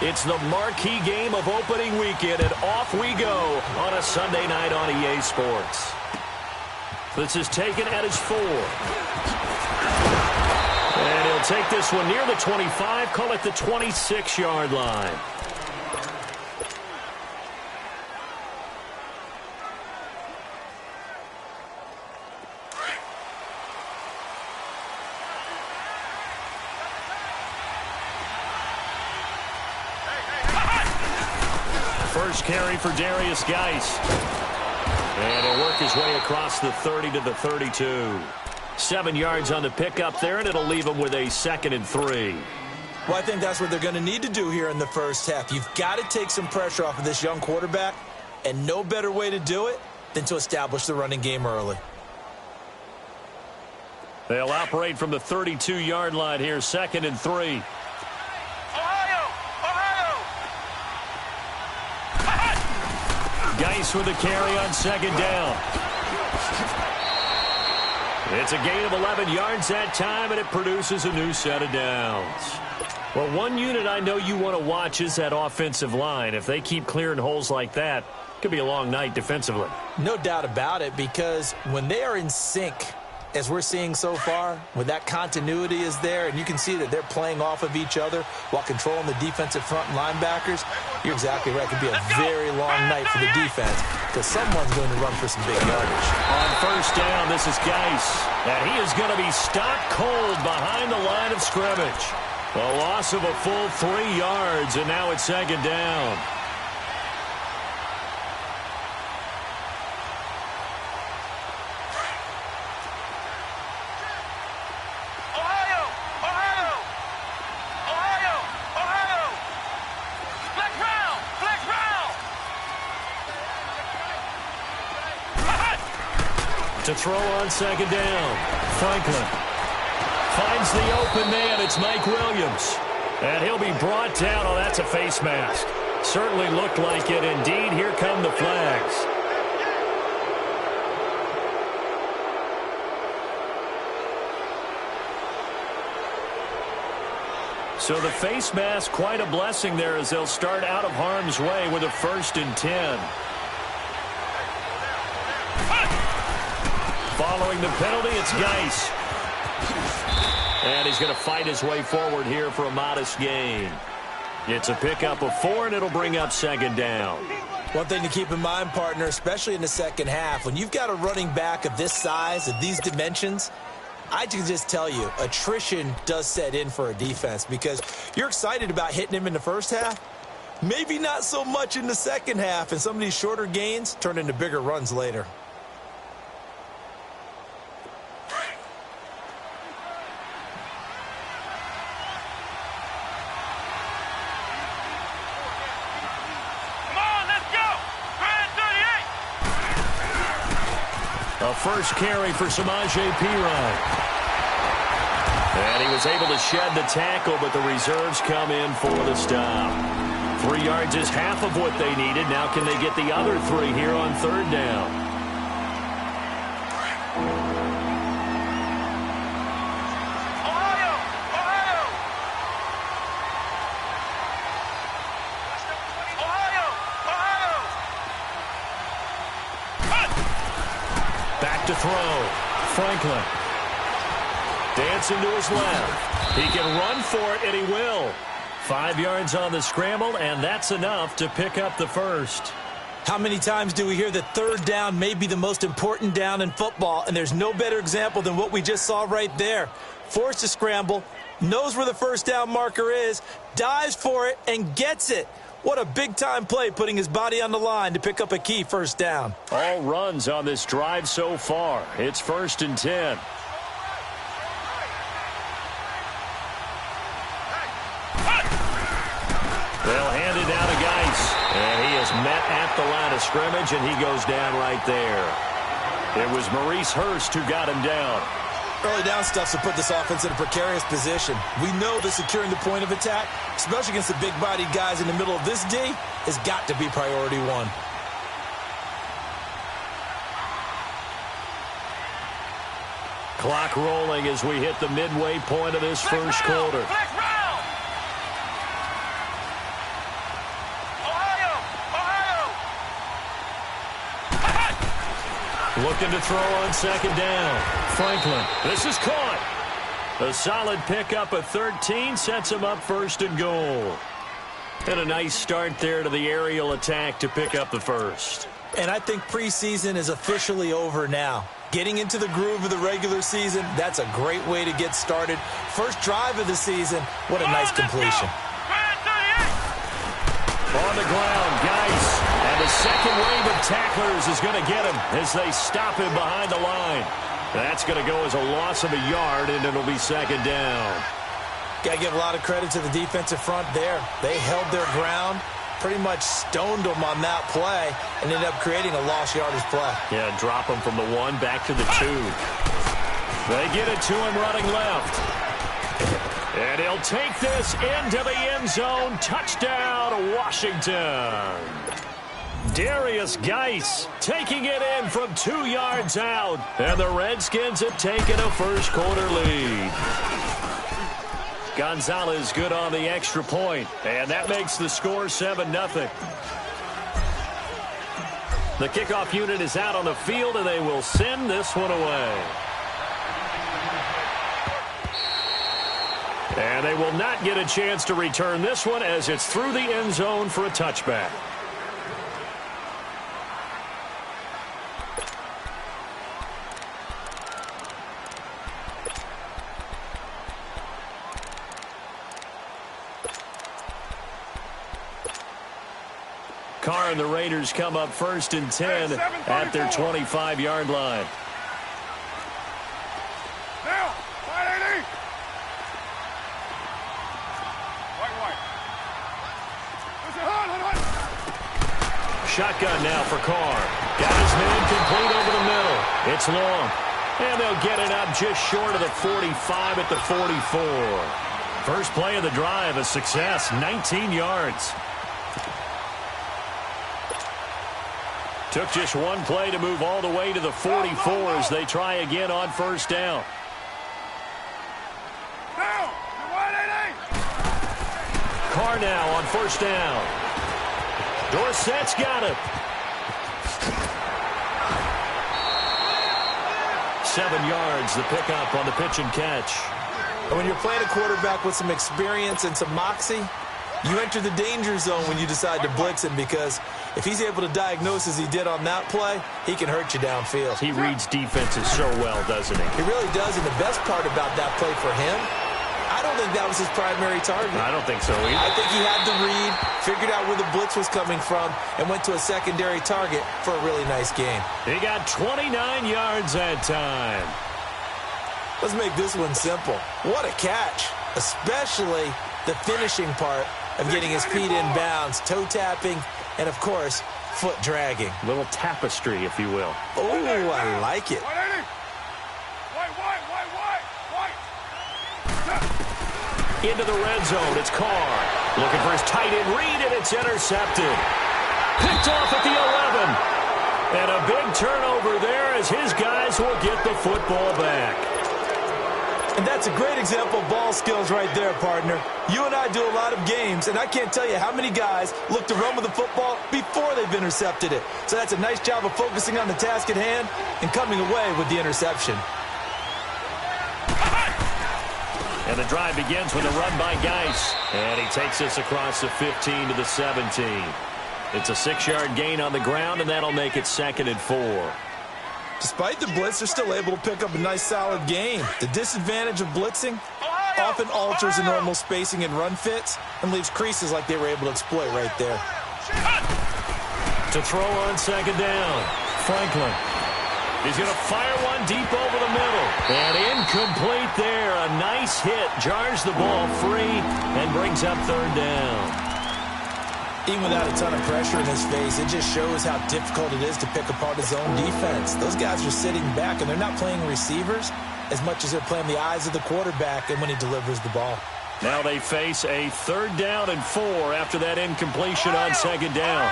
It's the marquee game of opening weekend, and off we go on a Sunday night on EA Sports. This is taken at his 4. And he'll take this one near the 25, call it the 26-yard line. First carry for Darius Geis. And he'll work his way across the 30 to the 32. 7 yards on the pickup there, and it'll leave him with a 2nd and 3. Well, I think that's what they're going to need to do here in the first half. You've got to take some pressure off of this young quarterback, and no better way to do it than to establish the running game early. They'll operate from the 32-yard line here, 2nd and 3. Geis with the carry on 2nd down. It's a gain of 11 yards that time, and it produces a new set of downs. Well, one unit I know you want to watch is that offensive line. If they keep clearing holes like that, it could be a long night defensively. No doubt about it, because when they are in sync, as we're seeing so far, when that continuity is there and you can see that they're playing off of each other while controlling the defensive front linebackers, you're exactly right. It could be a very long night for the defense because someone's going to run for some big yardage. On 1st down, this is Geis, and he is going to be stopped cold behind the line of scrimmage. A loss of a full 3 yards, and now it's 2nd down. To throw on 2nd down. Franklin finds the open man. It's Mike Williams. And he'll be brought down. Oh, that's a face mask. Certainly looked like it. Indeed, here come the flags. So the face mask, quite a blessing there as they'll start out of harm's way with a 1st and 10. Following the penalty, it's Geis. And he's going to fight his way forward here for a modest gain. It's a pickup of 4, and it'll bring up 2nd down. One thing to keep in mind, partner, especially in the second half, when you've got a running back of this size, of these dimensions, I can just tell you, attrition does set in for a defense because you're excited about hitting him in the first half. Maybe not so much in the second half, and some of these shorter gains turn into bigger runs later. A first carry for Samaje Perine. And he was able to shed the tackle, but the reserves come in for the stop. 3 yards is half of what they needed. Now can they get the other 3 here on 3rd down? To throw. Franklin dancing to his left. He can run for it, and he will. 5 yards on the scramble, and that's enough to pick up the 1st. How many times do we hear that 3rd down may be the most important down in football, and there's no better example than what we just saw right there. Forced to scramble, knows where the 1st down marker is, dives for it, and gets it. What a big-time play, putting his body on the line to pick up a key 1st down. All runs on this drive so far. It's 1st and 10. They'll hand it down to Geis. And he is met at the line of scrimmage, and he goes down right there. It was Maurice Hurst who got him down. Early down stuff to put this offense in a precarious position. We know that securing the point of attack, especially against the big-bodied guys in the middle of this D, has got to be priority 1. Clock rolling as we hit the midway point of this first quarter. Looking to throw on second down. Franklin. This is caught. A solid pickup of 13 sets him up first and goal. And a nice start there to the aerial attack to pick up the first. And I think preseason is officially over now. Getting into the groove of the regular season, that's a great way to get started. First drive of the season, what a nice completion. On the ground, Geis. And the second wave of tacklers is going to get him as they stop him behind the line. That's going to go as a loss of a yard, and it'll be second down. Got to give a lot of credit to the defensive front there. They held their ground, pretty much stoned them on that play, and ended up creating a lost yardage play. Yeah, drop them from the 1 back to the 2. They get it to him running left. And he'll take this into the end zone. Touchdown, Washington. Darius Geis taking it in from 2 yards out. And the Redskins have taken a first quarter lead. Gonzalez good on the extra point. And that makes the score 7-0. The kickoff unit is out on the field, and they will send this one away. And they will not get a chance to return this one as it's through the end zone for a touchback. Carr and the Raiders come up first and 10 at their 25-yard line. Shotgun now for Carr. Got his man complete over the middle. It's long. And they'll get it up just short of the 45 at the 44. First play of the drive, a success, 19 yards. Took just one play to move all the way to the 44 as they try again on first down. Carr now on first down. Dorsett's got it. 7 yards, the pickup on the pitch and catch. And when you're playing a quarterback with some experience and some moxie, you enter the danger zone when you decide to blitz him, because if he's able to diagnose as he did on that play, he can hurt you downfield. He reads defenses so well, doesn't he? He really does, and the best part about that play for him, I don't think that was his primary target. I don't think so either. I think he had the read, figured out where the blitz was coming from, and went to a secondary target for a really nice game. He got 29 yards that time. Let's make this one simple. What a catch, especially the finishing part of getting his feet in bounds, toe tapping, and, of course, foot dragging. A little tapestry, if you will. Oh, I like it. Into the red zone, it's Carr. Looking for his tight end read, and it's intercepted. Picked off at the 11. And a big turnover there as his guys will get the football back. And that's a great example of ball skills right there, partner. You and I do a lot of games, and I can't tell you how many guys look to run with the football before they've intercepted it. So that's a nice job of focusing on the task at hand and coming away with the interception. And the drive begins with a run by Geis. And he takes this across the 15 to the 17. It's a 6-yard gain on the ground, and that'll make it 2nd and 4. Despite the blitz, they're still able to pick up a nice, solid gain. The disadvantage of blitzing often alters the normal spacing and run fits and leaves creases like they were able to exploit right there. To throw on second down, Franklin. He's going to fire one deep over the middle. And incomplete there. A nice hit. Jars the ball free and brings up third down. Even without a ton of pressure in his face, it just shows how difficult it is to pick apart his own defense. Those guys are sitting back, and they're not playing receivers as much as they're playing the eyes of the quarterback and when he delivers the ball. Now they face a 3rd down and 4 after that incompletion on second down.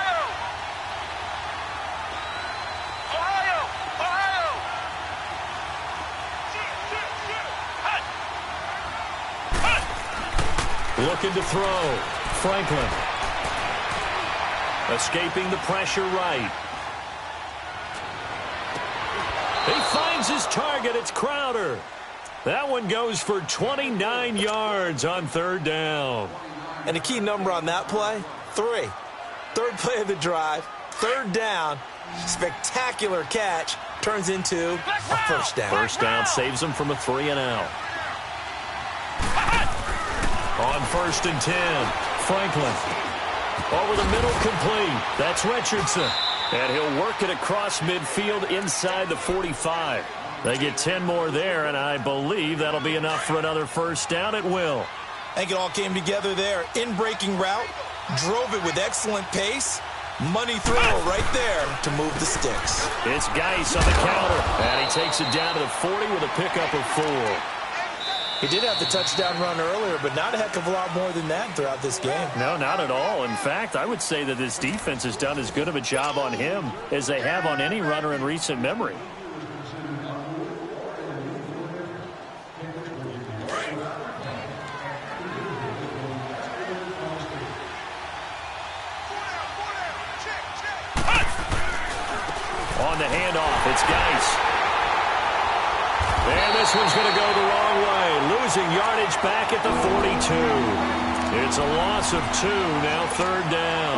Looking to throw. Franklin. Escaping the pressure right. He finds his target. It's Crowder. That one goes for 29 yards on third down. And the key number on that play, 3. Third play of the drive, third down, spectacular catch, turns into a first down. First down saves him from a 3-and-out. On 1st and 10, Franklin. Over the middle, complete. That's Richardson. And he'll work it across midfield inside the 45. They get 10 more there, and I believe that'll be enough for another first down. It will. I think it all came together there. In-breaking route, drove it with excellent pace. Money throw right there to move the sticks. It's Geis on the counter, and he takes it down to the 40 with a pickup of 4. He did have the touchdown run earlier, but not a heck of a lot more than that throughout this game. No, not at all. In fact, I would say that this defense has done as good of a job on him as they have on any runner in recent memory. On the handoff, it's Geis. And this one's going to go the wrong way. Losing yardage back at the 42. It's a loss of 2, now third down.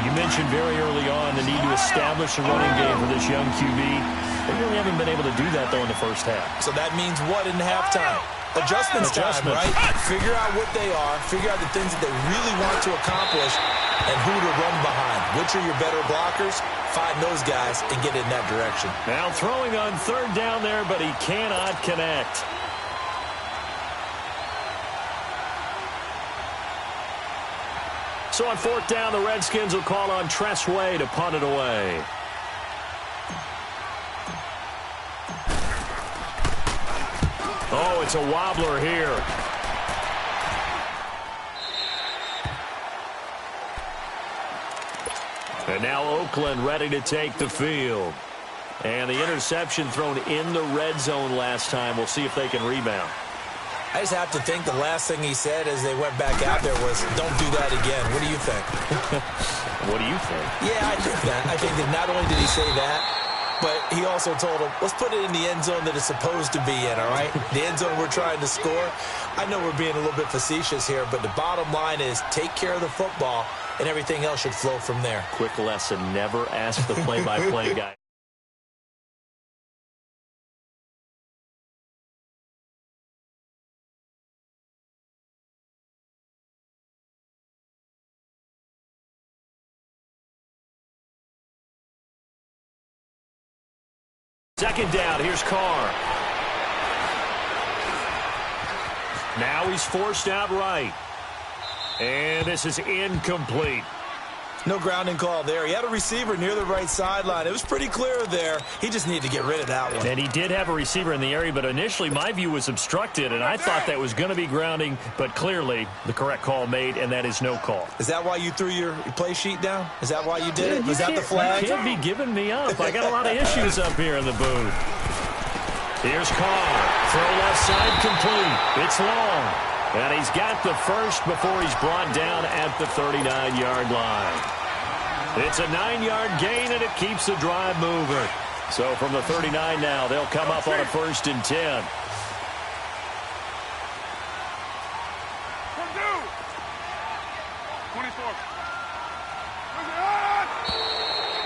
You mentioned very early on the need to establish a running game for this young QB. They really haven't been able to do that, though, in the first half. So that means what in halftime? Adjustments time, right? Figure out what they are, figure out the things that they really want to accomplish, and who to run behind. Which are your better blockers? Find those guys and get in that direction. Now throwing on third down there, but he cannot connect. So on 4th down, the Redskins will call on Tressway to punt it away. Oh, it's a wobbler here. And now Oakland ready to take the field. And the interception thrown in the red zone last time. We'll see if they can rebound. I just have to think the last thing he said as they went back out there was, don't do that again. What do you think? What do you think? Yeah, I think that. I think that not only did he say that, but he also told him, let's put it in the end zone that it's supposed to be in, all right? The end zone we're trying to score. I know we're being a little bit facetious here, but the bottom line is take care of the football, and everything else should flow from there. Quick lesson, never ask the play-by-play guy. Second down, here's Carr. Now he's forced out right. And this is incomplete. No grounding call there. He had a receiver near the right sideline. It was pretty clear there. He just needed to get rid of that one. And he did have a receiver in the area, but initially my view was obstructed, and I thought that was going to be grounding, but clearly the correct call made, and that is no call. Is that why you threw your play sheet down? Is that why you did it? Was that the flag? You can't be giving me up. I got a lot of issues up here in the booth. Here's Carr. Throw left side complete. It's long. And he's got the first before he's brought down at the 39-yard line. It's a 9-yard gain, and it keeps the drive moving. So from the 39 now, they'll come up on a 1st and 10.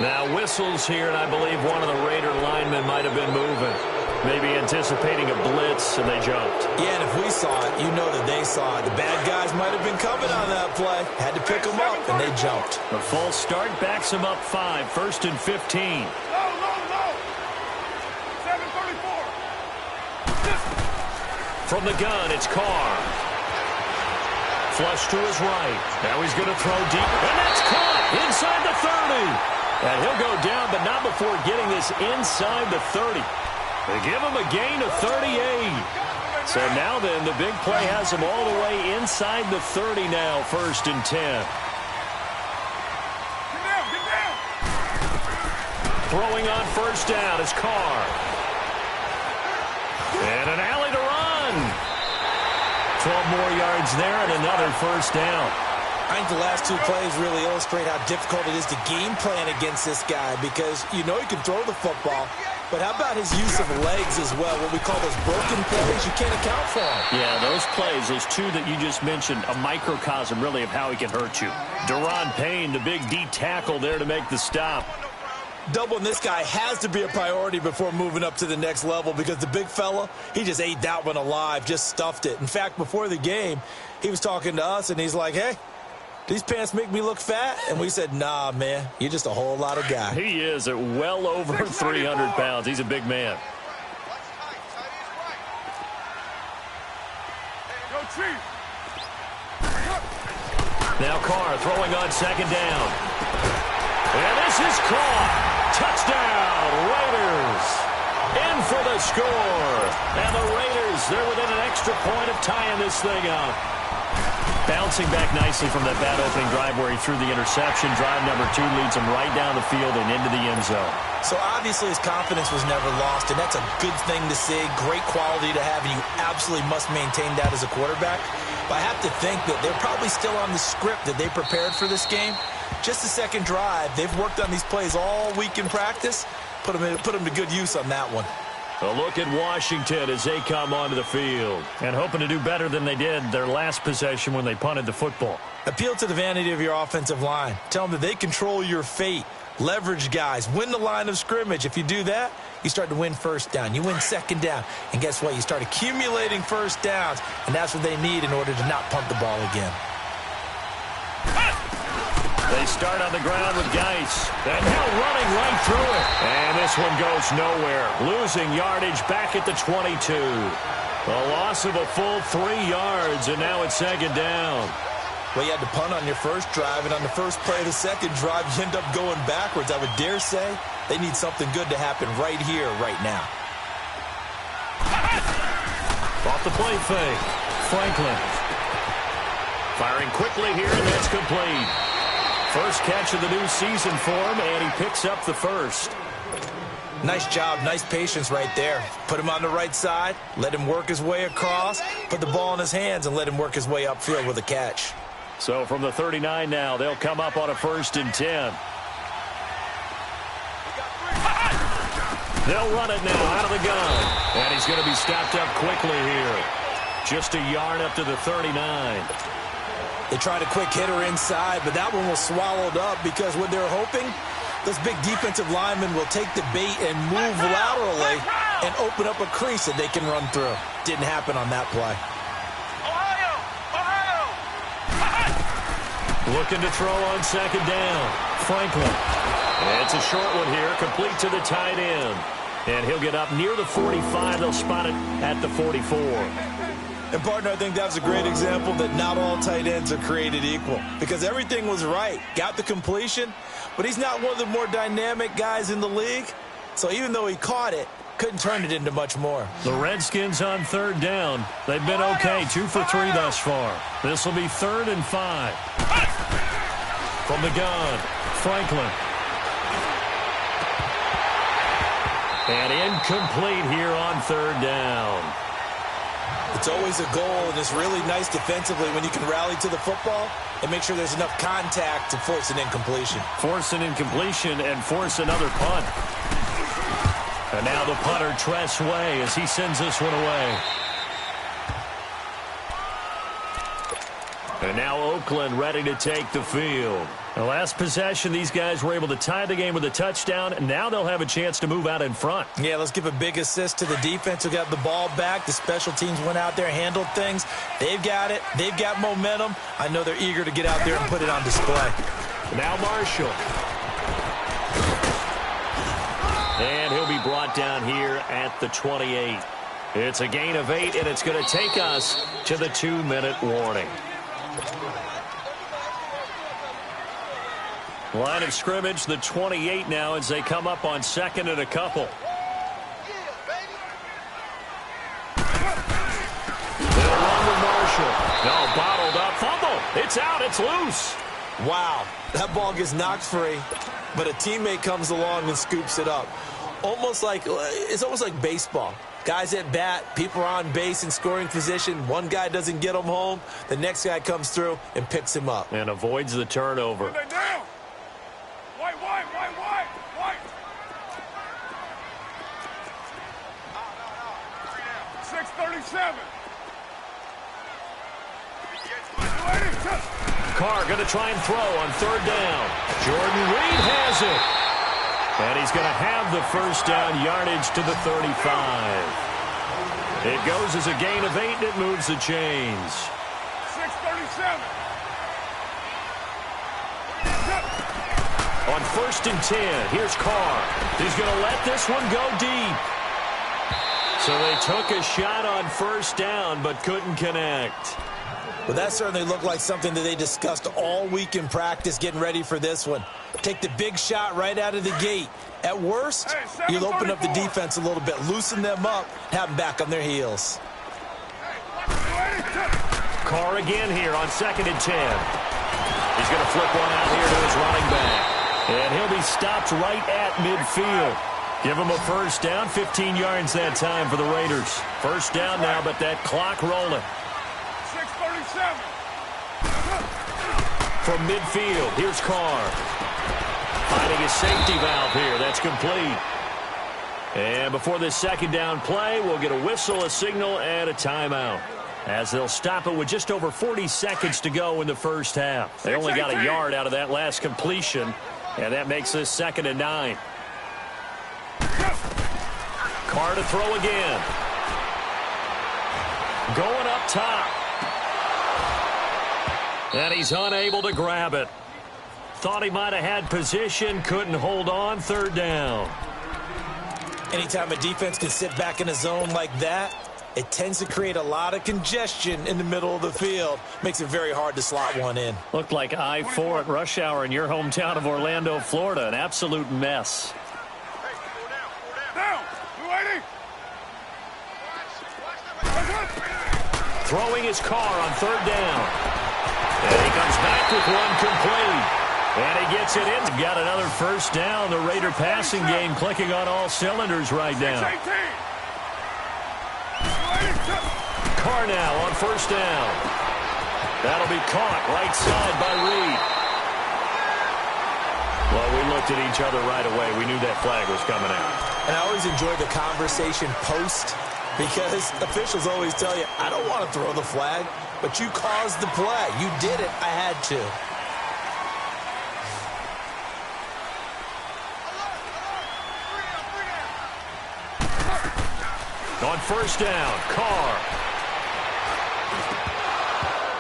Now whistles here, and I believe one of the Raider linemen might have been moving. Maybe anticipating a blitz, and they jumped. Yeah, and if we saw it, you know that they saw it. The bad guys might have been coming on that play. Had to pick them up, and they jumped. A false start backs them up 5, 1st and 15. No. 734. From the gun, it's Carr. Flush to his right. Now he's going to throw deep, and that's caught inside the 30. And he'll go down, but not before getting this inside the 30. They give him a gain of 38. So now then, the big play has him all the way inside the 30 now, 1st and 10. Get down. Throwing on 1st down is Carr. And an alley to run. 12 more yards there and another 1st down. I think the last 2 plays really illustrate how difficult it is to game plan against this guy because you know he can throw the football, But how about his use of legs as well, what we call those broken plays? You can't account for them. Yeah, those plays, those two that you just mentioned, a microcosm really of how he can hurt you. Deron Payne, the big D tackle there to make the stop. Doubling this guy has to be a priority before moving up to the next level because the big fella, he just ate that one alive, just stuffed it. In fact, before the game, he was talking to us, and he's like, hey, these pants make me look fat? And we said, nah, man, you're just a whole lot of guy. He is at well over 300 pounds. He's a big man. Go, Chief. Now Carr throwing on second down. And this is caught. Touchdown, Raiders. In for the score. And the Raiders, they're within an extra point of tying this thing up. Bouncing back nicely from that bad opening drive where he threw the interception. Drive number 2 leads him right down the field and into the end zone. So obviously his confidence was never lost, and that's a good thing to see. Great quality to have, and you absolutely must maintain that as a quarterback. But I have to think that they're probably still on the script that they prepared for this game. Just the second drive, they've worked on these plays all week in practice. Put them to good use on that one. A look at Washington as they come onto the field and hoping to do better than they did their last possession when they punted the football. Appeal to the vanity of your offensive line. Tell them that they control your fate. Leverage guys. Win the line of scrimmage. If you do that, you start to win first down. You win second down. And guess what? You start accumulating first downs, and that's what they need in order to not punt the ball again. They start on the ground with Geis. And now running right through it. And this one goes nowhere. Losing yardage back at the 22. A loss of a full 3 yards, and now it's second down. Well, you had to punt on your first drive, and on the first play of the second drive, you end up going backwards. I would dare say they need something good to happen right here, right now. Off the play fake. Franklin. Firing quickly here, and that's complete. First catch of the new season for him, and he picks up the first. Nice job, nice patience right there. Put him on the right side, let him work his way across, put the ball in his hands, and let him work his way upfield with a catch. So from the 39 now, they'll come up on a 1st and 10. They'll run it now out of the gun. And he's going to be stopped up quickly here. Just a yard up to the 39. They tried a quick hitter inside, but that one was swallowed up because what they're hoping, those big defensive linemen will take the bait and move laterally and open up a crease that they can run through. Didn't happen on that play. Looking to throw on second down. Franklin. It's a short one here, complete to the tight end. And he'll get up near the 45. They'll spot it at the 44. And, partner, I think that was a great example that not all tight ends are created equal because everything was right. Got the completion, but he's not one of the more dynamic guys in the league. So even though he caught it, couldn't turn it into much more. The Redskins on third down. They've been okay, 2 for 3 thus far. This will be 3rd and 5. From the gun, Franklin. And incomplete here on 3rd down. It's always a goal, and it's really nice defensively when you can rally to the football and make sure there's enough contact to force an incompletion. Force an incompletion and force another punt. And now the punter, Tress Way, as he sends this one away. And now Oakland ready to take the field. The last possession, these guys were able to tie the game with a touchdown, and now they'll have a chance to move out in front. Yeah, let's give a big assist to the defense who got the ball back. The special teams went out there, handled things. They've got it. They've got momentum. I know they're eager to get out there and put it on display. Now Marshall. And he'll be brought down here at the 28. It's a gain of 8, and it's going to take us to the 2-minute warning. Line of scrimmage, the 28 now as they come up on 2nd and a couple. They'll run with Marshall. No, bottled up. Fumble. It's out. It's loose. Wow, that ball gets knocked free, but a teammate comes along and scoops it up. It's almost like baseball. Guys at bat, people are on base in scoring position. One guy doesn't get him home. The next guy comes through and picks him up. And avoids the turnover. 637. Carr going to try and throw on third down. Jordan Reed has it. And he's going to have the first down yardage to the 35. It goes as a gain of 8, and it moves the chains. 637. On 1st and 10, here's Carr. He's going to let this one go deep. So they took a shot on first down, but couldn't connect. Well, that certainly looked like something that they discussed all week in practice getting ready for this one. Take the big shot right out of the gate. At worst, you'll open up the defense a little bit, loosen them up, have them back on their heels. Carr again here on 2nd and 10. He's going to flip one out here to his running back. And he'll be stopped right at midfield. Give him a first down, 15 yards that time for the Raiders. First down now, but that clock rolling. 637. From midfield, here's Carr. Finding his safety valve here. That's complete. And before this second down play, we'll get a whistle, a signal, and a timeout, as they'll stop it with just over 40 seconds to go in the first half. They only got a yard out of that last completion, and that makes this 2nd and 9. Carr to throw again. Going up top. And he's unable to grab it. Thought he might have had position, couldn't hold on, third down. Anytime a defense can sit back in a zone like that, it tends to create a lot of congestion in the middle of the field. Makes it very hard to slot one in. Looked like I-4 at rush hour in your hometown of Orlando, Florida. An absolute mess. Down. You ready? Throwing his Carr on third down. And he comes back with one complete. And he gets it in. Got another first down. The Raider passing game clicking on all cylinders right now. 618. Carr now on first down. That'll be caught right side by Reed. Well, we looked at each other right away. We knew that flag was coming out. And I always enjoy the conversation post, because officials always tell you, I don't want to throw the flag, but you caused the play. You did it. I had to. On first down, Carr.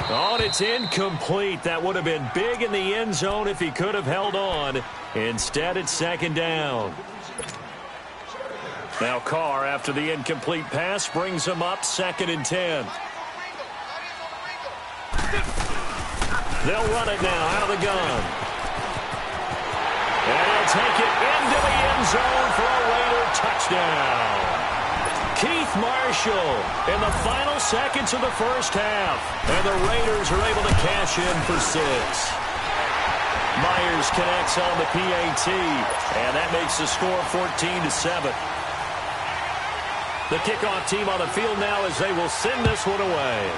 Oh, and it's incomplete. That would have been big in the end zone if he could have held on. Instead, it's 2nd down. Now Carr, after the incomplete pass, brings him up 2nd and 10. They'll run it now out of the gun. And he'll take it into the end zone for a Raider touchdown. Keith Marshall in the final seconds of the first half. And the Raiders are able to cash in for 6. Myers connects on the PAT. And that makes the score 14-7. The kickoff team on the field now as they will send this one away.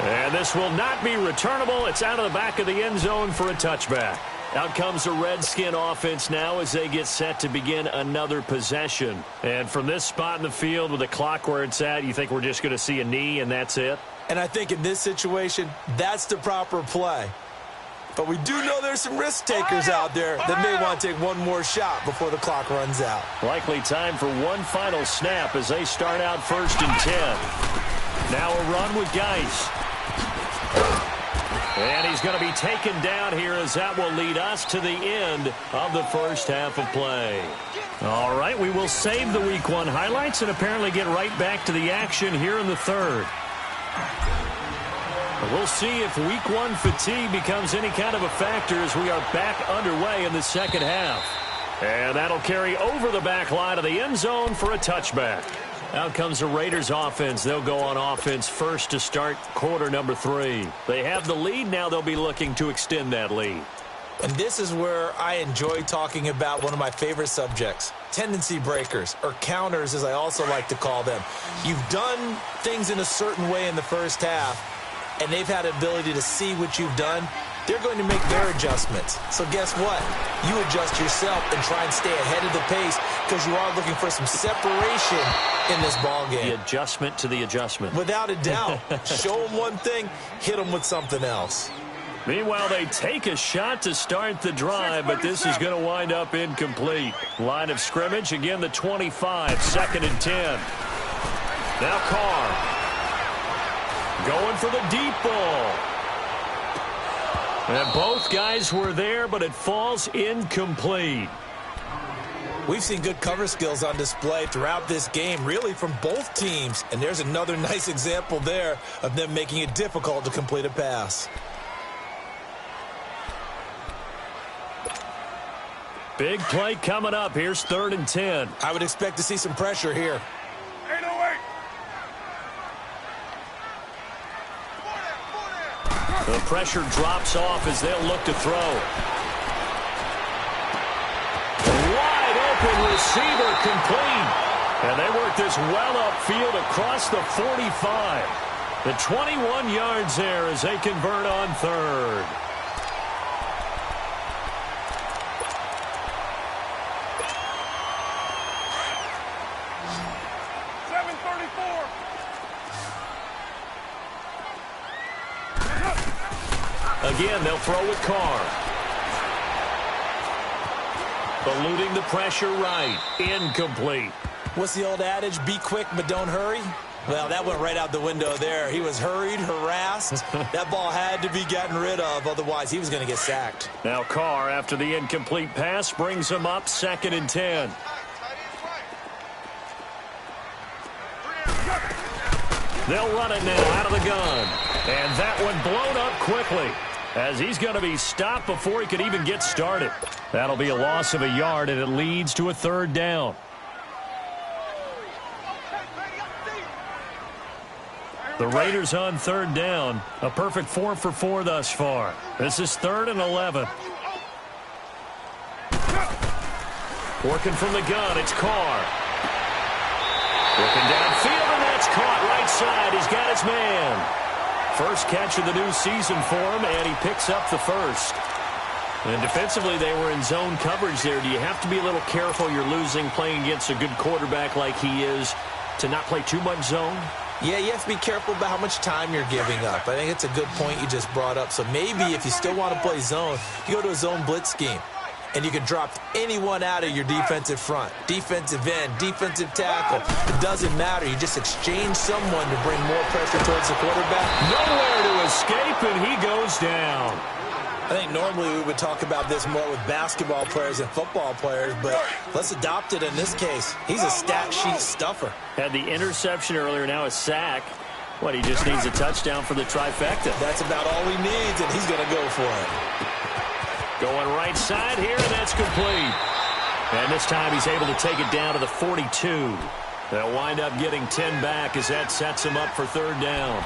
And this will not be returnable. It's out of the back of the end zone for a touchback. Out comes the Redskin offense now as they get set to begin another possession. And from this spot in the field with the clock where it's at, you think we're just going to see a knee and that's it? And I think in this situation, that's the proper play. But we do know there's some risk takers out there that may want to take one more shot before the clock runs out. Likely time for one final snap as they start out 1st and 10. Now a run with Geis. And he's going to be taken down here as that will lead us to the end of the first half of play. All right, we will save the Week 1 highlights and apparently get right back to the action here in the third. We'll see if Week 1 fatigue becomes any kind of a factor as we are back underway in the second half. And that'll carry over the back line of the end zone for a touchback. Out comes the Raiders offense. They'll go on offense first to start quarter number 3. They have the lead. Now they'll be looking to extend that lead. And this is where I enjoy talking about one of my favorite subjects, tendency breakers, or counters as I also like to call them. You've done things in a certain way in the first half, and they've had the ability to see what you've done they're going to make their adjustments. So guess what? You adjust yourself and try and stay ahead of the pace because you are looking for some separation in this ball game. The adjustment to the adjustment. Without a doubt. Show them one thing, hit them with something else. Meanwhile, they take a shot to start the drive, but this is going to wind up incomplete. Line of scrimmage, again the 25, 2nd and 10. Now Carr. Going for the deep ball. And both guys were there, but it falls incomplete. We've seen good cover skills on display throughout this game, really from both teams. And there's another nice example there of them making it difficult to complete a pass. Big play coming up. Here's 3rd and 10. I would expect to see some pressure here. 808. The pressure drops off as they'll look to throw. Wide open receiver complete. And they work this well upfield across the 45. The 21 yards there as they convert on 3rd. Again, they'll throw with Carr. Eluding the pressure right. Incomplete. What's the old adage? Be quick, but don't hurry? Well, that went right out the window there. He was hurried, harassed. That ball had to be gotten rid of. Otherwise, he was going to get sacked. Now Carr, after the incomplete pass, brings him up 2nd and 10. They'll run it now out of the gun. And that one blown up quickly, as he's going to be stopped before he could even get started. That'll be a loss of a yard, and it leads to a 3rd down. The Raiders on 3rd down. A perfect 4 for 4 thus far. This is 3rd and 11. Working from the gun, it's Carr. Looking downfield, and that's caught right side. He's got his man. First catch of the new season for him, and he picks up the first. And defensively, they were in zone coverage there. Do you have to be a little careful? You're losing playing against a good quarterback like he is to not play too much zone? Yeah, you have to be careful about how much time you're giving up. I think it's a good point you just brought up. So maybe if you still want to play zone, you go to a zone blitz scheme. And you can drop anyone out of your defensive front. Defensive end, defensive tackle. It doesn't matter. You just exchange someone to bring more pressure towards the quarterback. Nowhere to escape, and he goes down. I think normally we would talk about this more with basketball players and football players, but let's adopt it in this case. He's a stat sheet stuffer. Had the interception earlier, now a sack. What, he just needs a touchdown for the trifecta. That's about all he needs, and he's going to go for it. Going right side here, and that's complete. And this time he's able to take it down to the 42. They'll wind up getting 10 back as that sets him up for 3rd down.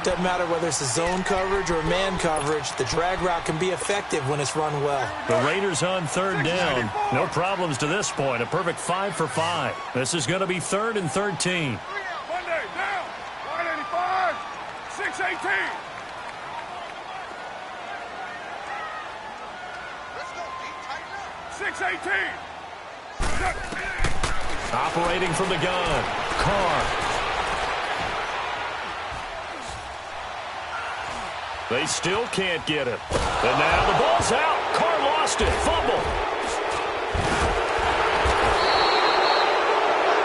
Doesn't matter whether it's a zone coverage or a man coverage. The drag route can be effective when it's run well. The Raiders on 3rd down. No problems to this point. A perfect 5 for 5. This is going to be 3rd and 13. Monday, down. 185. 618. Let's go, deep, tighten up. 618. Operating from the gun. Carr. They still can't get it. And now the ball's out. Carr lost it. Fumble.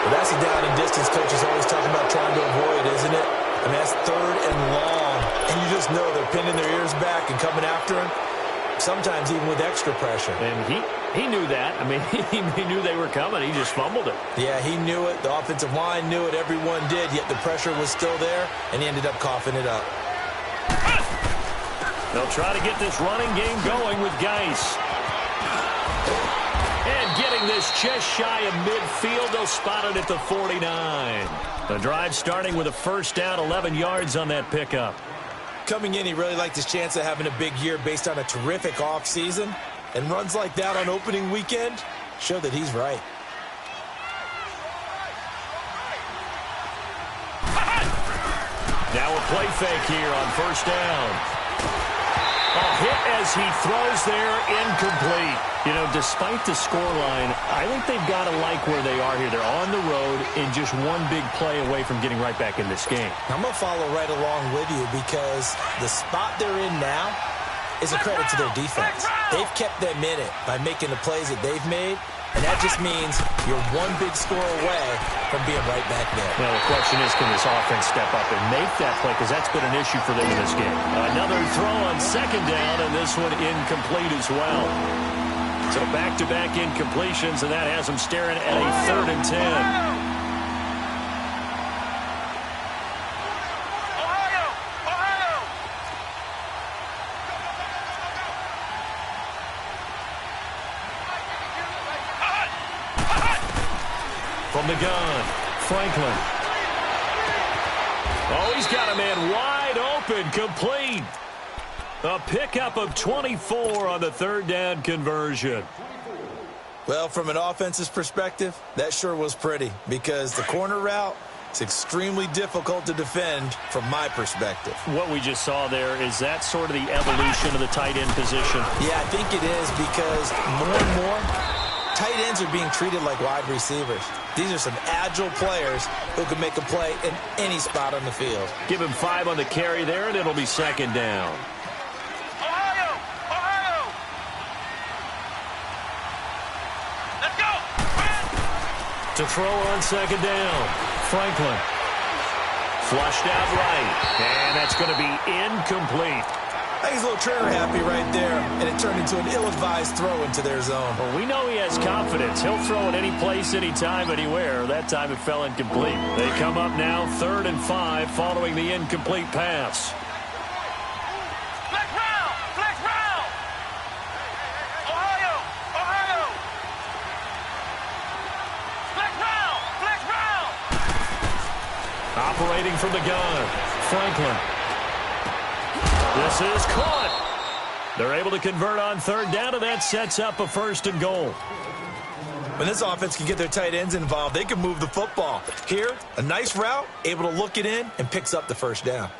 Well, that's a down and distance coach is always talking about trying to avoid, isn't it? I mean, that's 3rd and long. And you just know they're pinning their ears back and coming after him, sometimes even with extra pressure. And he knew that. I mean, he knew they were coming. He just fumbled it. Yeah, he knew it. The offensive line knew it. Everyone did, yet the pressure was still there, and he ended up coughing it up. They'll try to get this running game going with Geis. And getting this just shy of midfield, they'll spot it at the 49. The drive starting with a 1st down, 11 yards on that pickup. Coming in, he really liked his chance of having a big year based on a terrific offseason. And runs like that on opening weekend show that he's right. Now a play fake here on 1st down. A hit as he throws there, incomplete. You know, despite the scoreline, I think they've got to like where they are here. They're on the road and just one big play away from getting right back in this game. I'm going to follow right along with you because the spot they're in now is a credit to their defense. They've kept them in it by making the plays that they've made, and that just means you're one big score away from being right back there. Well, the question is, can this offense step up and make that play? Because that's been an issue for them in this game. Another throw on second down, and this one incomplete as well. So back-to-back incompletions, and that has them staring at a 3rd and 10. From the gun, Franklin. Oh, he's got a man wide open, complete. A pickup of 24 on the 3rd down conversion. Well, from an offensive perspective, that sure was pretty because the corner route is extremely difficult to defend from my perspective. What we just saw there, is that sort of the evolution of the tight end position? Yeah, I think it is because more and more, tight ends are being treated like wide receivers. These are some agile players who can make a play in any spot on the field. Give him 5 on the carry there, and it'll be 2nd down. Let's go! To throw on 2nd down, Franklin. Flushed out right, and that's going to be incomplete. I think he's a little trigger happy right there, and it turned into an ill-advised throw into their zone. Well, we know he has confidence. He'll throw it any place, anytime, anywhere. That time it fell incomplete. They come up now 3rd and 5 following the incomplete pass. Flex round! Flex round! Ohio! Ohio! Flex round! Flex round! Operating from the gun, Franklin. This is caught. They're able to convert on 3rd down, and that sets up a 1st and goal. When this offense can get their tight ends involved, they can move the football. Here, a nice route, able to look it in, and picks up the 1st down.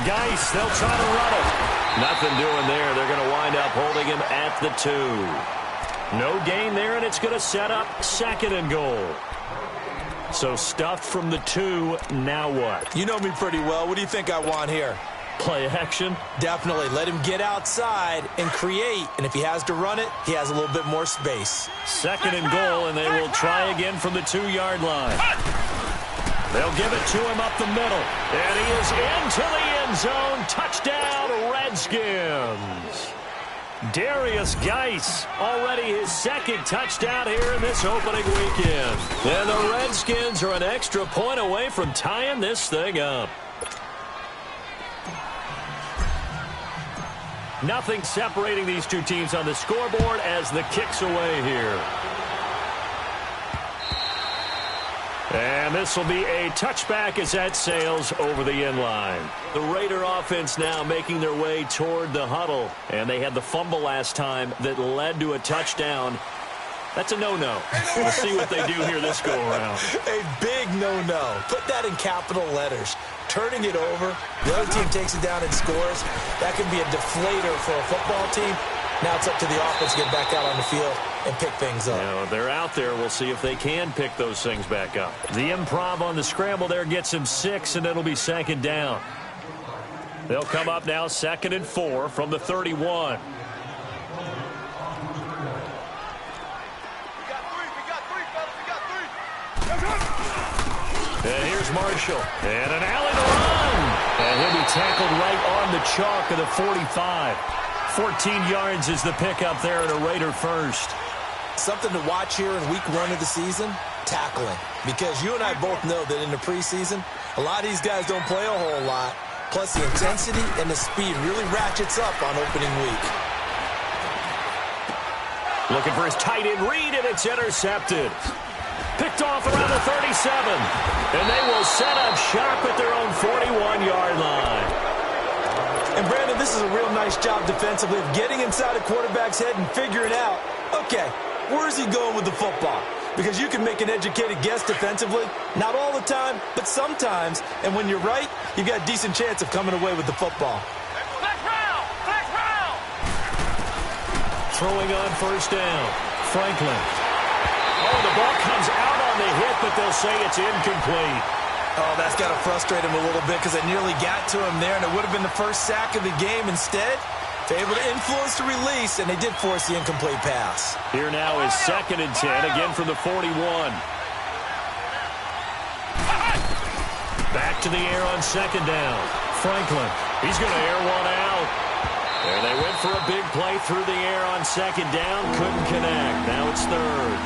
Geis, they'll try to run it. Nothing doing there. They're going to wind up holding him at the 2. No gain there, and it's going to set up 2nd and goal. So stuffed from the 2, now what? You know me pretty well. What do you think I want here? Play action? Definitely. Let him get outside and create. And if he has to run it, he has a little bit more space. 2nd and goal, and they will try again from the 2-yard line. They'll give it to him up the middle. And he is into the end zone. Touchdown, Redskins. Darius Geis, already his 2nd touchdown here in this opening weekend. And the Redskins are an extra point away from tying this thing up. Nothing separating these two teams on the scoreboard as the kick's away here. And this will be a touchback as that sails over the end line. The Raider offense now making their way toward the huddle. And they had the fumble last time that led to a touchdown. That's a no-no. We'll see what they do here this go-around. A big no-no. Put that in capital letters. Turning it over, the other team takes it down and scores. That can be a deflator for a football team. Now it's up to the offense to get back out on the field and pick things up. You know, they're out there. We'll see if they can pick those things back up. The improv on the scramble there gets him 6, and it'll be 2nd down. They'll come up now 2nd and 4 from the 31. And here's Marshall. And an alley to run. And he'll be tackled right on the chalk of the 45. 14 yards is the pickup there, and a Raider 1st. Something to watch here in week 1 of the season, tackling. Because you and I both know that in the preseason, a lot of these guys don't play a whole lot. Plus the intensity and the speed really ratchets up on opening week. Looking for his tight end read, and it's intercepted. Picked off around the 37. And they will set up shop at their own 41-yard line. And, Brandon, this is a real nice job defensively of getting inside a quarterback's head and figuring out, okay, where is he going with the football? because you can make an educated guess defensively. Not all the time, but sometimes. And when you're right, you've got a decent chance of coming away with the football. Flex round! Flex round! Throwing on first down. Franklin. Oh, the ball comes out on the hit, but they'll say it's incomplete. Oh, that's got to frustrate him a little bit because it nearly got to him there, and it would have been the first sack of the game. Instead, they're able to influence the release, and they did force the incomplete pass. Here now is 2nd and 10, again from the 41. Back to the air on 2nd down. Franklin, he's going to air one out. And they went for a big play through the air on 2nd down, couldn't connect. Now it's 3rd.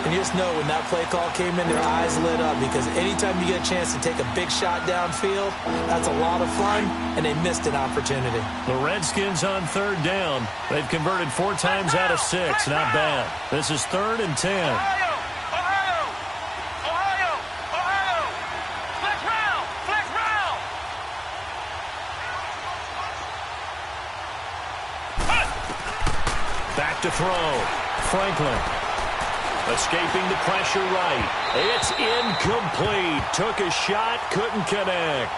And you just know when that play call came in, their eyes lit up because anytime you get a chance to take a big shot downfield, that's a lot of fun, and they missed an opportunity. The Redskins on 3rd down. They've converted 4 times out of 6. Not bad. This is 3rd and 10. Ohio! Ohio! Ohio! Ohio! Flex round! Flex round! Back to throw. Franklin. Escaping the pressure right. It's incomplete. Took a shot, couldn't connect.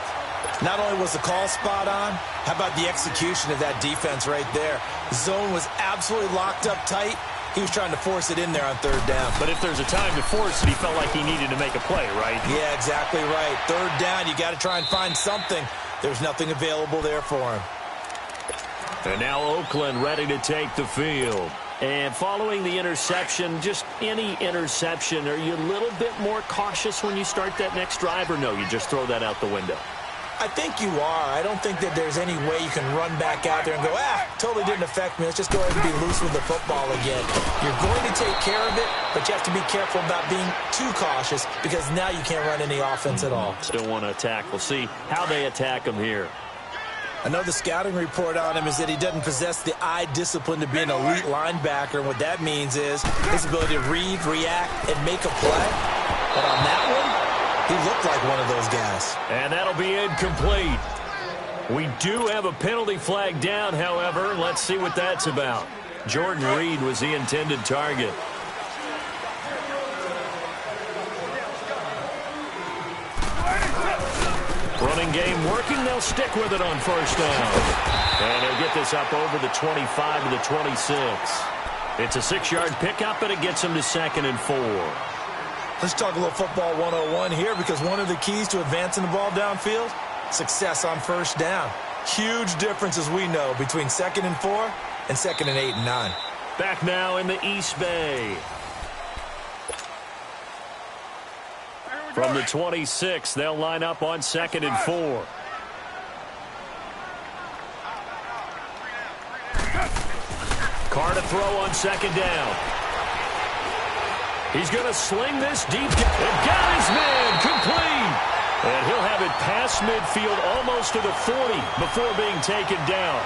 Not only was the call spot on, how about the execution of that defense right there? The zone was absolutely locked up tight. He was trying to force it in there on 3rd down. But if there's a time to force it, he felt like he needed to make a play, right? Yeah, exactly right. 3rd down, you got to try and find something. There's nothing available there for him. And now Oakland ready to take the field. And following the interception, just any interception, are you a little bit more cautious when you start that next drive, or no, you just throw that out the window? I think you are. I don't think that there's any way you can run back out there and go, totally didn't affect me. Let's just go ahead and be loose with the football again. You're going to take care of it, but you have to be careful about being too cautious because now you can't run any offense at all. Still want to attack. We'll see how they attack him here. I know the scouting report on him is that he doesn't possess the eye discipline to be an elite linebacker. And what that means is his ability to read, react, and make a play. But on that one, he looked like one of those guys. And that'll be incomplete. We do have a penalty flag down, however. Let's see what that's about. Jordan Reed was the intended target. Running game working. They'll stick with it on first down. And he'll get this up over the 25 to the 26. It's a 6-yard pickup, and it gets him to 2nd and 4. Let's talk a little football 101 here because one of the keys to advancing the ball downfield, success on first down. Huge difference, as we know, between 2nd and 4 and 2nd and 8 and 9. Back now in the East Bay. From the 26, they'll line up on 2nd and 4. Carr to throw on 2nd down. He's going to sling this deep. And got his man complete. And he'll have it past midfield almost to the 40 before being taken down.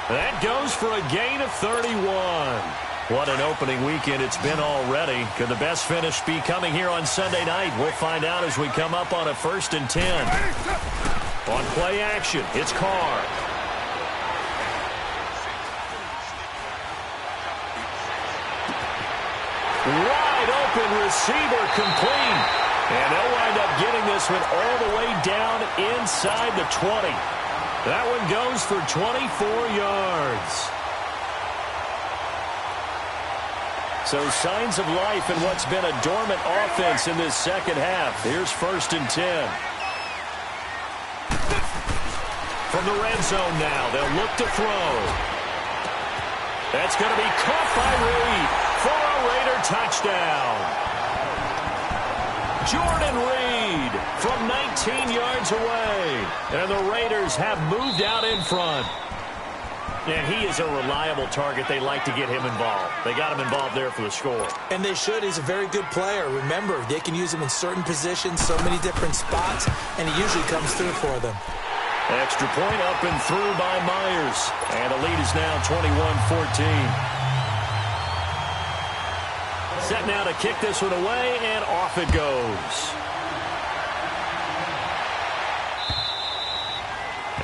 That goes for a gain of 31. What an opening weekend it's been already. Could the best finish be coming here on Sunday night? We'll find out as we come up on a 1st and 10. On play action, it's Carr. Wide open receiver complete. And they'll wind up getting this one all the way down inside the 20. That one goes for 24 yards. So signs of life in what's been a dormant offense in this second half. Here's 1st and 10. From the red zone now, they'll look to throw. That's going to be caught by Reed for a Raider touchdown. Jordan Reed from 19 yards away. And the Raiders have moved out in front. And he is a reliable target. They like to get him involved. They got him involved there for the score. And they should. He's a very good player. Remember, they can use him in certain positions, so many different spots, and he usually comes through for them. Extra point up and through by Myers. And the lead is now 21-14. Set now to kick this one away, and off it goes.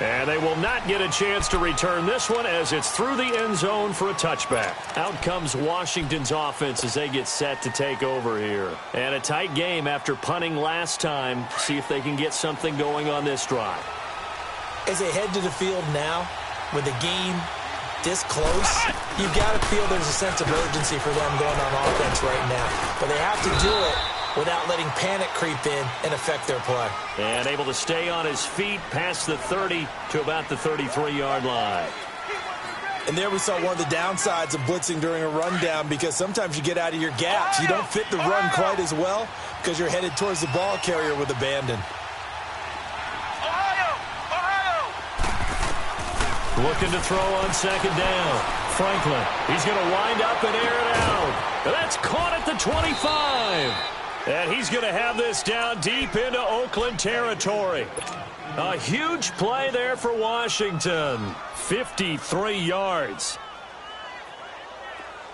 And they will not get a chance to return this one as it's through the end zone for a touchback. Out comes Washington's offense as they get set to take over here. And a tight game after punting last time. See if they can get something going on this drive. As they head to the field now, with the game this close, you've got to feel there's a sense of urgency for them going on offense right now. But they have to do it without letting panic creep in and affect their play. And able to stay on his feet past the 30 to about the 33-yard line. And there we saw one of the downsides of blitzing during a rundown, because sometimes you get out of your gaps. You don't fit the run quite as well because you're headed towards the ball carrier with abandon. Looking to throw on second down. Franklin, he's going to wind up and air it out. That's caught at the 25. And he's going to have this down deep into Oakland territory. A huge play there for Washington. 53 yards.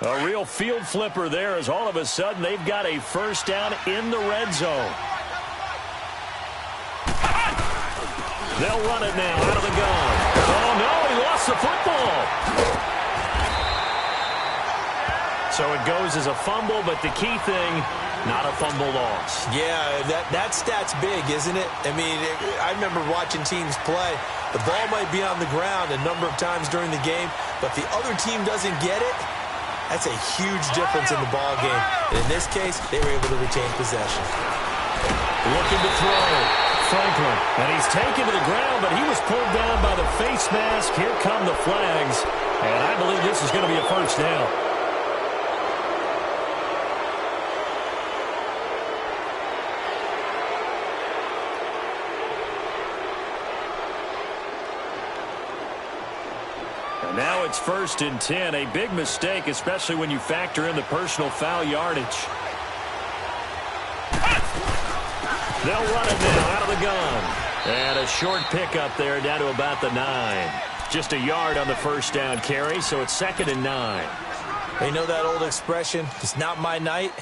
A real field flipper there, as all of a sudden they've got a first down in the red zone. They'll run it now out of the gun. Oh, no, he lost the football. So it goes as a fumble, but the key thing, not a fumble loss. Yeah, that stat's big, isn't it? I mean, I remember watching teams play. The ball might be on the ground a number of times during the game, but if the other team doesn't get it, that's a huge difference in the ball game. And in this case, they were able to retain possession. Looking to throw. Franklin, and he's taken to the ground, but he was pulled down by the face mask. Here come the flags, and I believe this is going to be a first down. And now it's 1st and 10, a big mistake, especially when you factor in the personal foul yardage. They'll run it now out of the gun. And a short pickup there down to about the 9. Just a yard on the first down carry, so it's 2nd and 9. You know that old expression, it's not my night?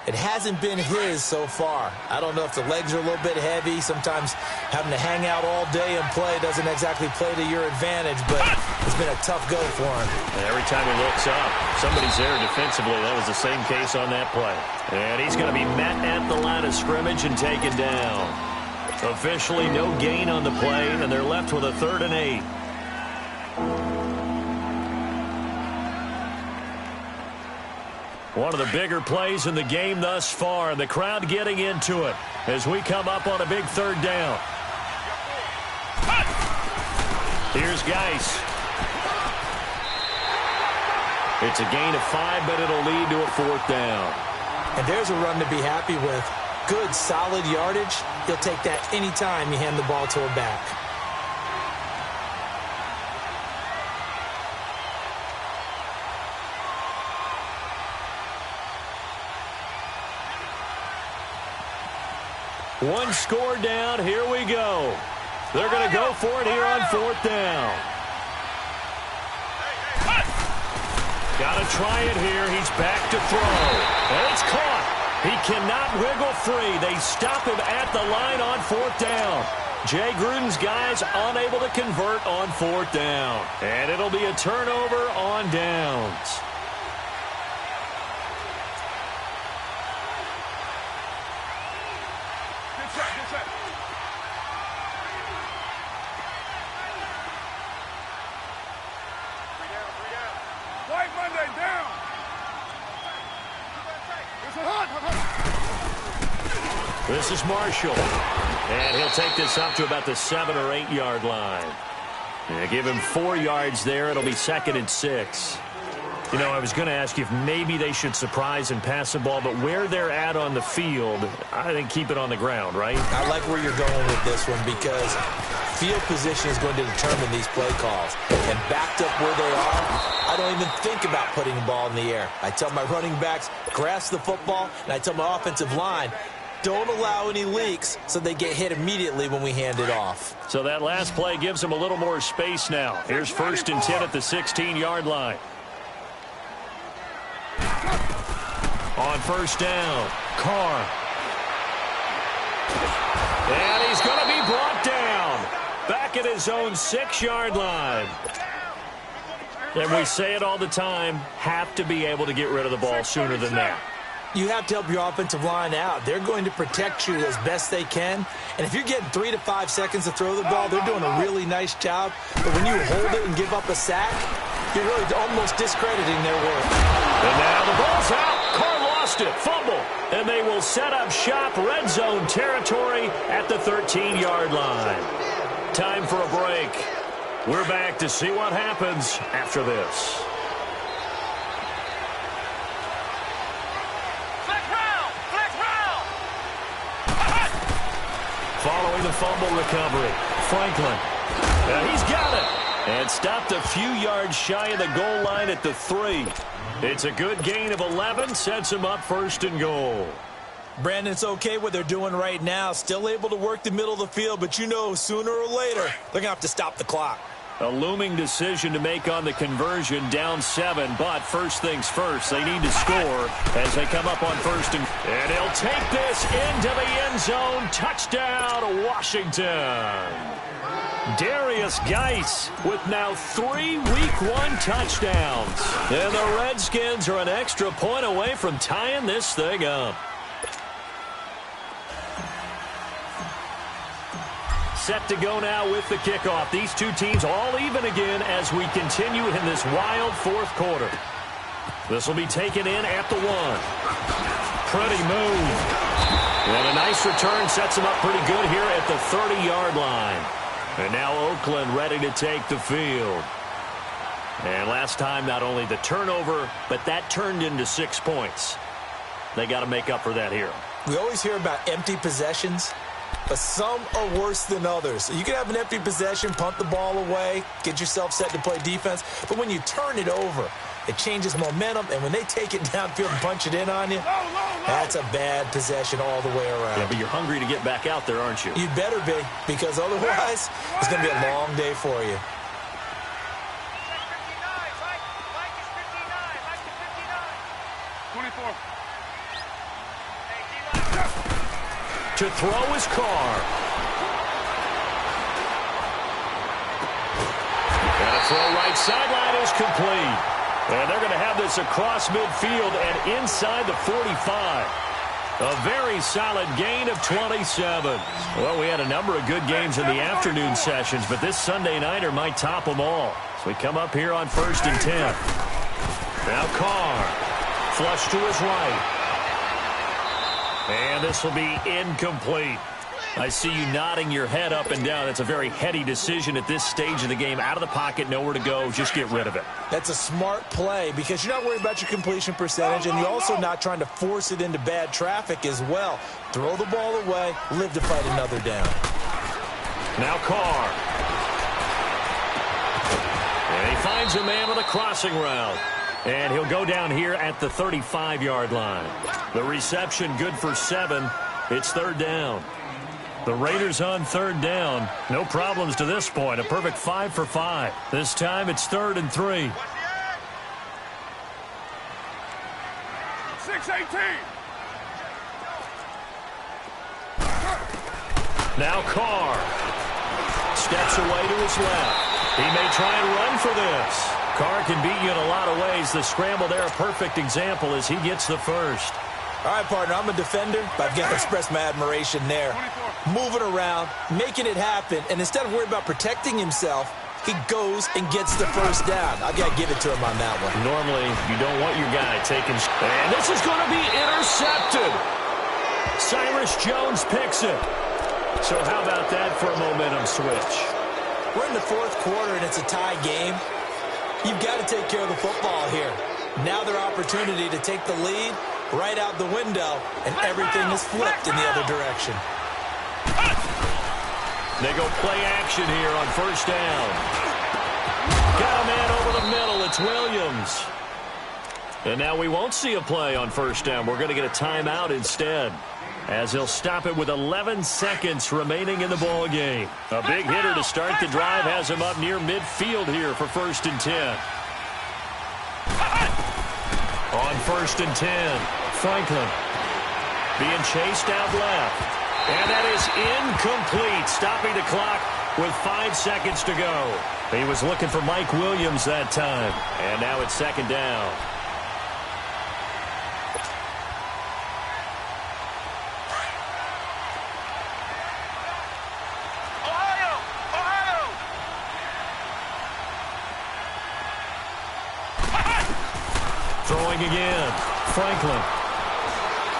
It hasn't been his so far. I don't know if the legs are a little bit heavy. Sometimes having to hang out all day and play doesn't exactly play to your advantage, but it's been a tough go for him. And every time he looks up, somebody's there defensively. That was the same case on that play. And he's going to be met at the line of scrimmage and taken down. Officially no gain on the play, and they're left with a 3rd and 8. One of the bigger plays in the game thus far, and the crowd getting into it as we come up on a big 3rd down. Here's Geis. It's a gain of 5, but it'll lead to a 4th down. And there's a run to be happy with. Good, solid yardage. He'll take that anytime you hand the ball to a back. One score down. Here we go. They're going to go for it here on 4th down. Got to try it here. He's back to throw. And it's caught. He cannot wiggle free. They stop him at the line on 4th down. Jay Gruden's guys unable to convert on 4th down. And it'll be a turnover on downs. This is Marshall. And he'll take this up to about the 7 or 8 yard line. And give him 4 yards there. It'll be 2nd and 6. You know, I was going to ask you if maybe they should surprise and pass the ball, but where they're at on the field, I think keep it on the ground, right? I like where you're going with this one because field position is going to determine these play calls. And backed up where they are, I don't even think about putting the ball in the air. I tell my running backs, grasp the football, and I tell my offensive line, don't allow any leaks so they get hit immediately when we hand it off. So that last play gives them a little more space now. Here's 1st and 10 at the 16-yard line. On 1st down, Carr. And he's going to be brought down. Back back at his own 6-yard line. And we say it all the time, have to be able to get rid of the ball sooner than that. You have to help your offensive line out. They're going to protect you as best they can. And if you're getting 3 to 5 seconds to throw the ball, they're doing a really nice job. But when you hold it and give up a sack, you're really almost discrediting their work. And now the ball's out. Carr lost it. Fumble. And they will set up shop, red zone territory at the 13-yard line. Time for a break. We're back to see what happens after this. Following the fumble recovery, Franklin. He's got it. And stopped a few yards shy of the goal line at the 3. It's a good gain of 11, sets him up 1st and goal. Brandon, it's okay what they're doing right now. Still able to work the middle of the field, but you know sooner or later they're going to have to stop the clock. A looming decision to make on the conversion, down 7, but first things first, they need to score as they come up on 1st and he'll take this into the end zone. Touchdown, Washington. Darius Geis with now 3 Week 1 touchdowns. And the Redskins are an extra point away from tying this thing up. Set to go now with the kickoff. These two teams all even again as we continue in this wild 4th quarter. This will be taken in at the 1. Pretty move. And a nice return sets them up pretty good here at the 30-yard line. And now Oakland ready to take the field. And last time, not only the turnover, but that turned into 6 points. They got to make up for that here. We always hear about empty possessions, but some are worse than others. You can have an empty possession, punt the ball away, get yourself set to play defense. But when you turn it over, it changes momentum. And when they take it downfield and punch it in on you, that's a bad possession all the way around. Yeah, but you're hungry to get back out there, aren't you? You better be, because otherwise it's going to be a long day for you. To throw is Carr. And a throw right sideline is complete. And they're going to have this across midfield and inside the 45. A very solid gain of 27. Well, we had a number of good games in the afternoon sessions, but this Sunday nighter might top them all. So we come up here on 1st and 10. Now Carr. Flush to his right. And this will be incomplete. I see you nodding your head up and down. That's a very heady decision at this stage of the game. Out of the pocket, nowhere to go. Just get rid of it. That's a smart play because you're not worried about your completion percentage, and you're also not trying to force it into bad traffic as well. Throw the ball away, live to fight another down. Now Carr. And he finds a man with a crossing route. And he'll go down here at the 35-yard line. The reception good for 7. It's 3rd down. The Raiders on 3rd down. No problems to this point. A perfect 5 for 5. This time it's 3rd and 3. 6-18. Now Carr. Steps away to his left. He may try and run for this. Carr can beat you in a lot of ways. The scramble there, a perfect example as he gets the first. All right, partner, I'm a defender, but I've got to express my admiration there. Moving around, making it happen, and instead of worrying about protecting himself, he goes and gets the first down. I've got to give it to him on that one. Normally, you don't want your guy taking... And this is going to be intercepted. Cyrus Jones picks it. So how about that for a momentum switch? We're in the 4th quarter, and it's a tie game. You've got to take care of the football here. Now their opportunity to take the lead right out the window, and everything is flipped in the other direction. They go play action here on 1st down. Got a man over the middle. It's Williams. And now we won't see a play on 1st down. We're going to get a timeout instead, as he'll stop it with 11 seconds remaining in the ball game. A big hitter to start the drive has him up near midfield here for 1st and 10. On 1st and 10, Franklin being chased out left. And that is incomplete. Stopping the clock with 5 seconds to go. He was looking for Mike Williams that time. And now it's second down. Throwing again. Franklin.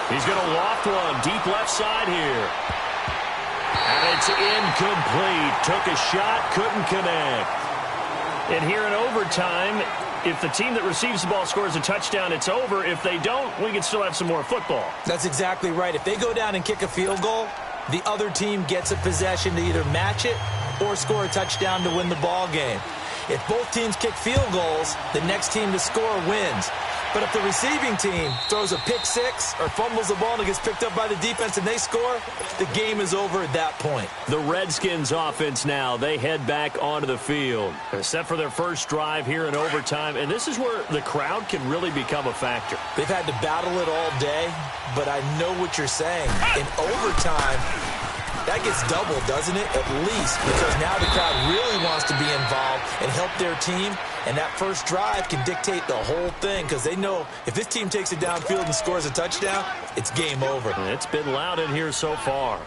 He's going to loft one. Deep left side here. And it's incomplete. Took a shot, couldn't connect. And here in overtime, if the team that receives the ball scores a touchdown, it's over. If they don't, we can still have some more football. That's exactly right. If they go down and kick a field goal, the other team gets a possession to either match it or score a touchdown to win the ball game. If both teams kick field goals, the next team to score wins. But if the receiving team throws a pick six or fumbles the ball and it gets picked up by the defense and they score, the game is over at that point. The Redskins offense now, they head back onto the field. They're set for their first drive here in overtime, and this is where the crowd can really become a factor. They've had to battle it all day, but I know what you're saying. In overtime, that gets doubled, doesn't it? At least, because now the crowd really wants to be involved and help their team. And that first drive can dictate the whole thing because they know if this team takes it downfield and scores a touchdown, it's game over. It's been loud in here so far.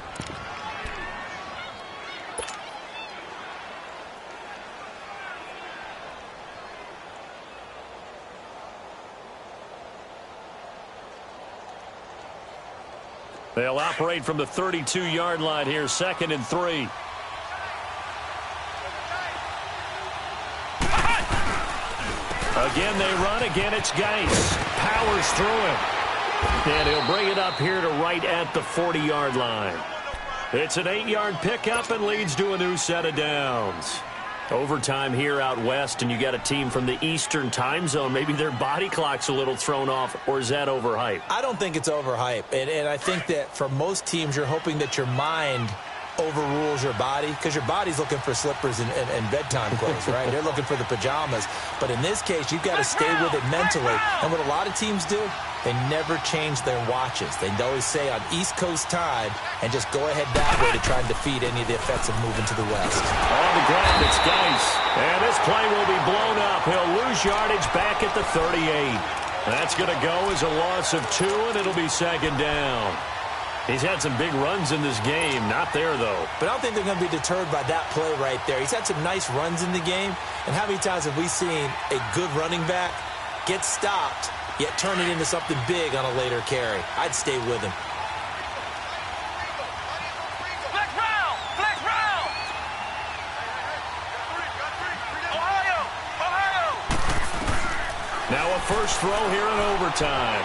They'll operate from the 32-yard line here, 2nd and 3. Again, they run. Again, it's Geis. Powers through him. And he'll bring it up here to right at the 40-yard line. It's an 8-yard pickup and leads to a new set of downs. Overtime here out west, and you got a team from the Eastern time zone. Maybe their body clock's a little thrown off, or is that overhyped? I don't think it's overhyped. And I think that for most teams, you're hoping that your mind overrules your body because your body's looking for slippers and bedtime clothes, right? They're looking for the pajamas. But in this case, you've got to stay with it mentally. And what a lot of teams do, they never change their watches. They always say on East Coast time and just go ahead that way to try and defeat any of the effects of moving to the west. On the ground, it's Geis. And this play will be blown up. He'll lose yardage back at the 38. That's going to go as a loss of 2, and it'll be 2nd down. He's had some big runs in this game. Not there, though. But I don't think they're going to be deterred by that play right there. He's had some nice runs in the game. And how many times have we seen a good running back get stopped, yet turn it into something big on a later carry? I'd stay with him. Flex round! Flex round! Ohio! Now a first throw here in overtime.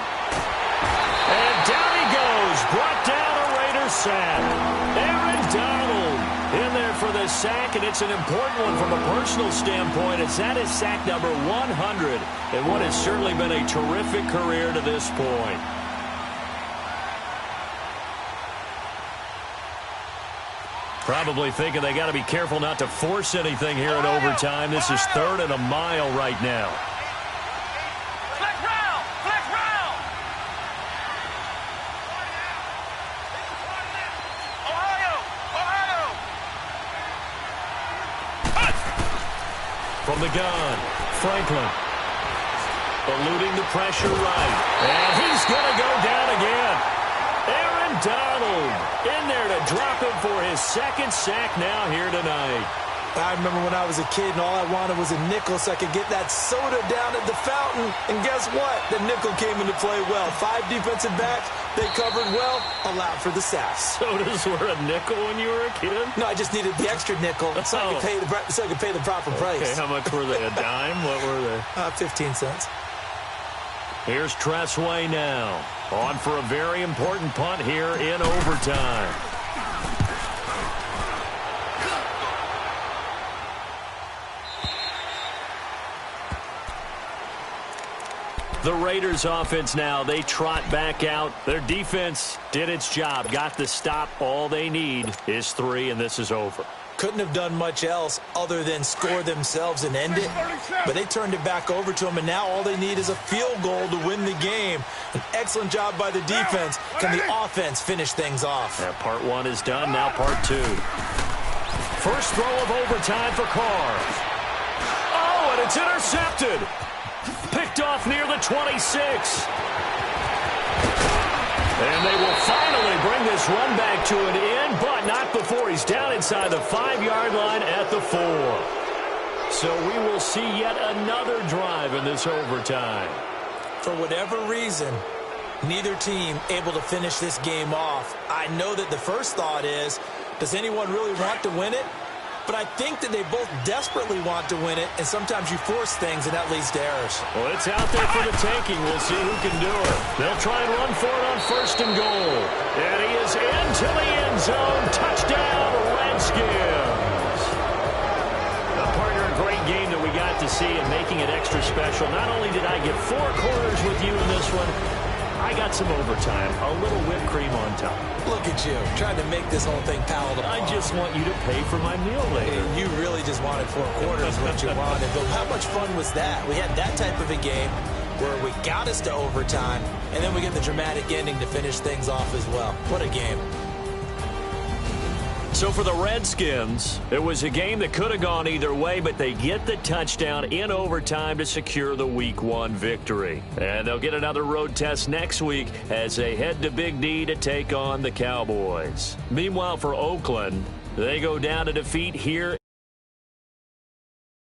And down he goes. Brought down a Raiders sack. Aaron Donald in there for the sack, and it's an important one from a personal standpoint, as that is sack number 100 in what has certainly been a terrific career to this point. Probably thinking they got to be careful not to force anything here in overtime. This is 3rd and a mile right now. Flex round! Flex round! Ohio! From the gun, Franklin. Eluding the pressure right. And he's going to go down again. Aaron Donald in there to drop him for his 2nd sack now here tonight. I remember when I was a kid and all I wanted was a nickel so I could get that soda down at the fountain. And guess what? The nickel came into play well. 5 defensive backs, they covered well, allowed for the sacks. Sodas were a nickel when you were a kid? No, I just needed the extra nickel so I could pay the proper price. Okay, how much were they? A dime? What were they? 15 cents. Here's Tressway now. On for a very important punt here in overtime. The Raiders offense now, they trot back out. Their defense did its job, got the stop. All they need is 3, and this is over. Couldn't have done much else other than score themselves and end it. But they turned it back over to them, and now all they need is a field goal to win the game. An excellent job by the defense. Can the offense finish things off? Yeah, part 1 is done, now part 2. First throw of overtime for Carr. Oh, and it's intercepted. Picked off near the 26. And they will finally bring this run back to an end, but not before he's down inside the 5-yard line at the 4. So we will see yet another drive in this overtime. For whatever reason, neither team able to finish this game off. I know that the first thought is, does anyone really want to win it? But I think that they both desperately want to win it, and sometimes you force things, and that leads to errors. Well, it's out there for the taking. We'll see who can do it. They'll try and run for it on 1st and goal. And he is into the end zone. Touchdown, Redskins. Now, partner, a great game that we got to see and making it extra special. Not only did I get 4 quarters with you in this one, I got some overtime, a little whipped cream on top. Look at you, trying to make this whole thing palatable. I just want you to pay for my meal later. You really just wanted 4 quarters, what you wanted. But how much fun was that? We had that type of a game where we got us to overtime, and then we get the dramatic ending to finish things off as well. What a game. So for the Redskins, it was a game that could have gone either way, but they get the touchdown in overtime to secure the Week 1 victory. And they'll get another road test next week as they head to Big D to take on the Cowboys. Meanwhile, for Oakland, they go down to defeat here